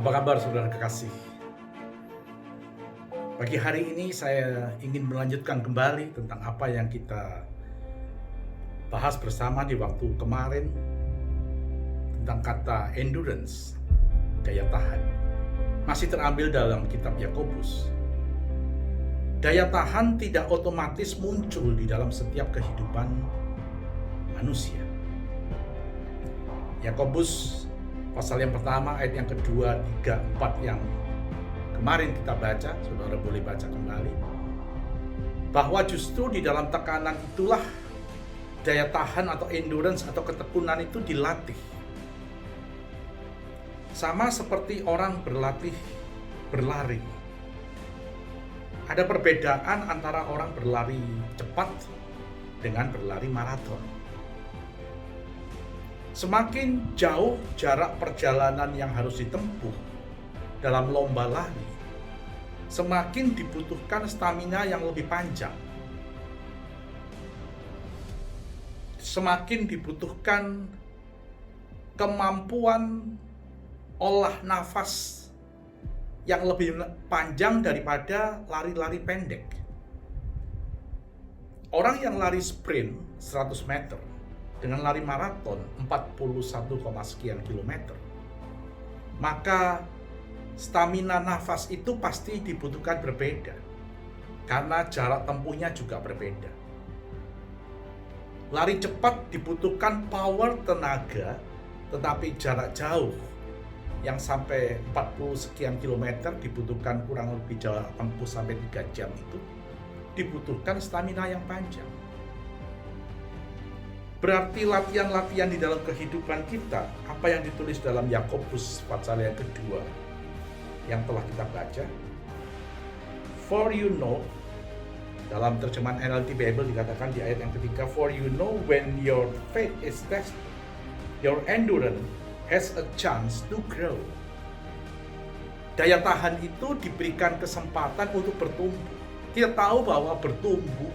Apa kabar saudara kekasih? Pagi hari ini saya ingin melanjutkan kembali tentang apa yang kita bahas bersama di waktu kemarin tentang kata endurance, daya tahan. Masih terambil dalam kitab Yakobus. Daya tahan tidak otomatis muncul di dalam setiap kehidupan manusia. Yakobus pasal yang pertama, ayat yang kedua, 3, 4 yang kemarin kita baca, saudara boleh baca kembali. Bahwa justru di dalam tekanan itulah daya tahan atau endurance atau ketekunan itu dilatih. Sama seperti orang berlari. Ada perbedaan antara orang berlari cepat dengan berlari maraton. Semakin jauh jarak perjalanan yang harus ditempuh dalam lomba lari, semakin dibutuhkan stamina yang lebih panjang. Semakin dibutuhkan kemampuan olah nafas yang lebih panjang daripada lari-lari pendek. Orang yang lari sprint 100 meter dengan lari maraton 41, sekian kilometer, maka stamina nafas itu pasti dibutuhkan berbeda karena jarak tempuhnya juga berbeda. Lari cepat dibutuhkan power tenaga, tetapi jarak jauh yang sampai 40 sekian kilometer dibutuhkan kurang lebih jarak tempuh sampai 3 jam itu dibutuhkan stamina yang panjang. Berarti latihan-latihan di dalam kehidupan kita, apa yang ditulis dalam Yakobus pasal yang kedua yang telah kita baca. For you know, dalam terjemahan NLT Bible dikatakan di ayat yang ketiga, for you know when your faith is tested, your endurance has a chance to grow. Daya tahan itu diberikan kesempatan untuk bertumbuh. Kita tahu bahwa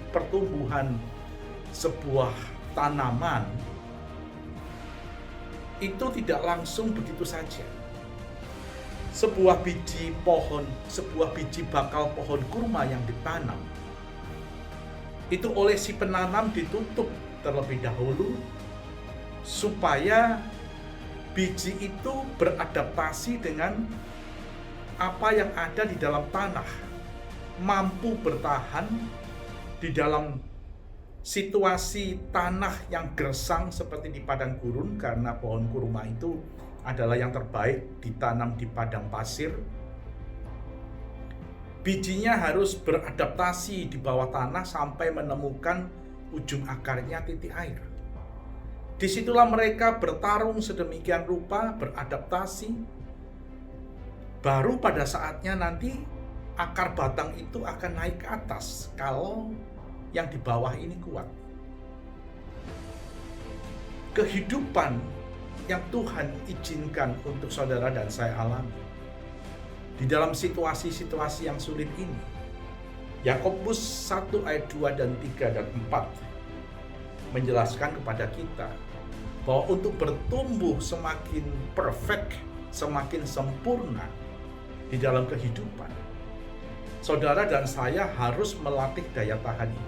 pertumbuhan sebuah tanaman itu tidak langsung begitu saja. Sebuah biji bakal pohon kurma yang ditanam, itu oleh si penanam ditutup terlebih dahulu supaya biji itu beradaptasi dengan apa yang ada di dalam tanah, mampu bertahan di dalam situasi tanah yang gersang seperti di padang gurun, karena pohon kurma itu adalah yang terbaik ditanam di padang pasir. Bijinya harus beradaptasi di bawah tanah sampai menemukan ujung akarnya titik air. Disitulah mereka bertarung sedemikian rupa, beradaptasi. Baru pada saatnya nanti akar batang itu akan naik ke atas kalau yang di bawah ini kuat. Kehidupan yang Tuhan izinkan untuk saudara dan saya alami di dalam situasi-situasi yang sulit ini. Yakobus 1 ayat 2 dan 3 dan 4 menjelaskan kepada kita bahwa untuk bertumbuh semakin perfect, semakin sempurna di dalam kehidupan, saudara dan saya harus melatih daya tahan itu.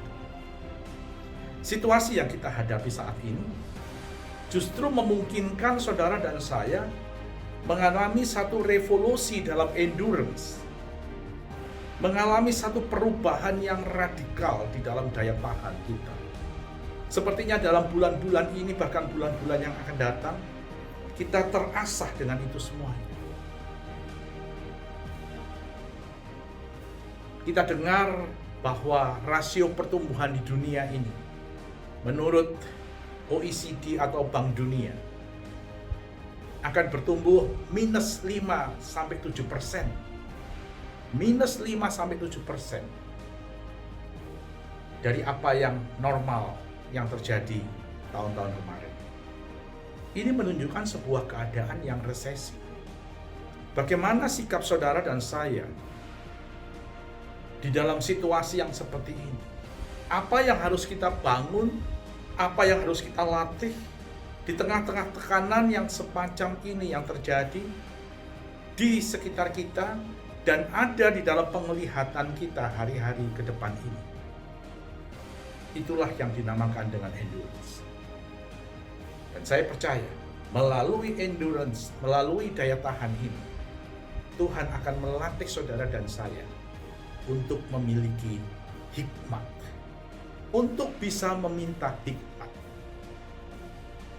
Situasi yang kita hadapi saat ini justru memungkinkan saudara dan saya mengalami satu revolusi dalam endurance, mengalami satu perubahan yang radikal di dalam daya tahan kita. Sepertinya dalam bulan-bulan ini, bahkan bulan-bulan yang akan datang, kita terasah dengan itu semuanya. Kita dengar bahwa rasio pertumbuhan di dunia ini, menurut OECD atau Bank Dunia, akan bertumbuh minus 5-7%. Minus 5-7% dari apa yang normal yang terjadi tahun-tahun kemarin. Ini menunjukkan sebuah keadaan yang resesi. Bagaimana sikap saudara dan saya di dalam situasi yang seperti ini? Apa yang harus kita bangun? Apa yang harus kita latih di tengah-tengah tekanan yang semacam ini yang terjadi? di sekitar kita dan ada di dalam penglihatan kita hari-hari ke depan ini. Itulah yang dinamakan dengan endurance. Dan saya percaya melalui endurance, melalui daya tahan ini, Tuhan akan melatih saudara dan saya untuk memiliki hikmat, untuk bisa meminta hikmat.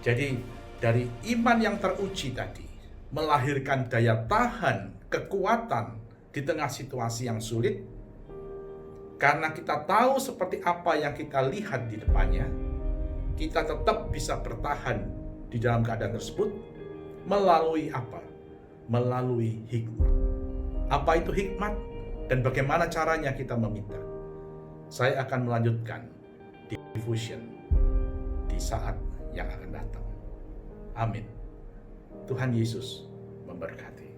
Jadi dari iman yang teruji tadi melahirkan daya tahan, kekuatan di tengah situasi yang sulit, karena kita tahu seperti apa yang kita lihat di depannya, kita tetap bisa bertahan di dalam keadaan tersebut melalui apa? Melalui hikmat. Apa itu hikmat dan bagaimana caranya kita meminta? Saya akan melanjutkan di diffusion di saat yang akan datang. Amin. Tuhan Yesus memberkati.